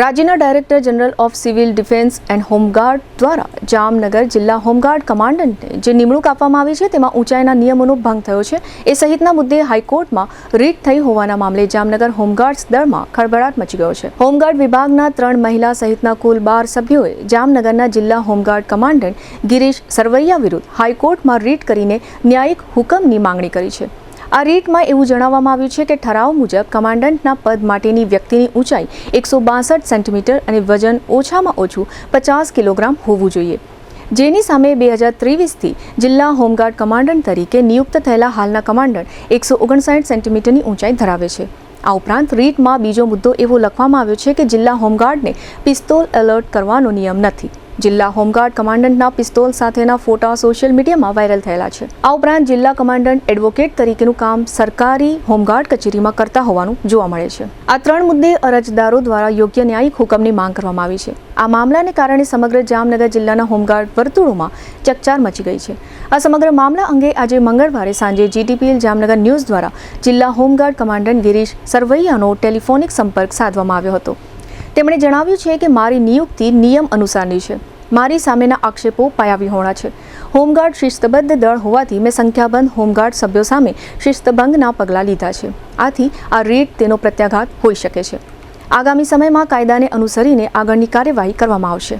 રાજ્યના director general of civil defence and home guard દ્વારા જામનગર જિલ્લા હોમગાર્ડ કમાન્ડન્ટને જે નિમણૂક આપવામાં આવી છે તેમાં ઊંચાઈના નિયમોનો ભંગ થયો છે એ સહિતના મુદ્દે હાઈકોર્ટમાં રીટ થઈ હોવાના મામલે જામનગર હોમગાર્ડ્સ દળમાં ખળભળાટ મચી ગયો છે। હોમગાર્ડ વિભાગના 3 મહિલા સહિતના કુલ 12 સભ્યોએ જામનગરના જિલ્લા હોમગાર્ડ કમાન્ડન્ટ ગિરીશ સરવૈયા વિરુદ્ધ હાઈકોર્ટમાં રીટ કરીને ન્યાયિક હુકમની માંગણી કરી છે। આ રીટમાં એવું જણાવવામાં આવ્યું છે કે ઠરાવ મુજબ કમાન્ડન્ટના પદ માટેની વ્યક્તિની ઊંચાઈ 162 સેન્ટીમીટર અને વજન ઓછામાં ઓછું 50 કિલોગ્રામ હોવું જોઈએ, જેની સામે 2023થી જિલ્લા હોમગાર્ડ કમાન્ડન્ટ તરીકે નિયુક્ત થયેલા હાલના કમાન્ડન્ટ 159 સેન્ટીમીટરની ઊંચાઈ ધરાવે છે। આ ઉપરાંત રીટમાં બીજો મુદ્દો એવો લખવામાં આવ્યો છે કે જિલ્લા હોમગાર્ડને પિસ્તોલ એલર્ટ કરવાનો નિયમ નથી। જિલ્લા હોમગાર્ડ કમાન્ડન્ટના પિસ્તોલ સાથેના ફોટા સોશિયલ મીડિયામાં વાયરલ થયેલા છે। આ ઉપરાંત જિલ્લા કમાન્ડન્ટ એડવોકેટ તરીકેનું કામ સરકારી હોમગાર્ડ કચેરીમાં કરતા હોવાનું જોવા મળે છે। આ 3 મુદ્દે અરજદારો દ્વારા યોગ્ય ન્યાયિક હુકમની માંગ કરવામાં આવી છે। આ મામલાને કારણે સમગ્ર જામનગર જિલ્લાના હોમગાર્ડ વર્તુળોમાં ચકચાર મચી ગઈ છે। આ સમગ્ર મામલા અંગે આજે મંગળવારે સાંજે GTPL જામનગર ન્યૂઝ દ્વારા જિલ્લા હોમગાર્ડ કમાન્ડન્ટ ગિરીશ સરવૈયાનો ટેલિફોનિક સંપર્ક સાધવામાં આવ્યો હતો। તેમણે જણાવ્યું છે કે મારી નિયુક્તિ નિયમ અનુસારની છે, મારી સામેના આક્ષેપો પાયાવિહોણા છે। હોમગાર્ડ શિસ્તબદ્ધ દળ હોવાથી મેં સંખ્યાબંધ હોમગાર્ડ સભ્યો સામે શિસ્તભંગના પગલાં લીધા છે। આથી આ રીટ તેનો પ્રત્યાઘાત હોઈ શકે છે। આગામી સમયમાં કાયદાને અનુસરીને આગળની કાર્યવાહી કરવામાં આવશે।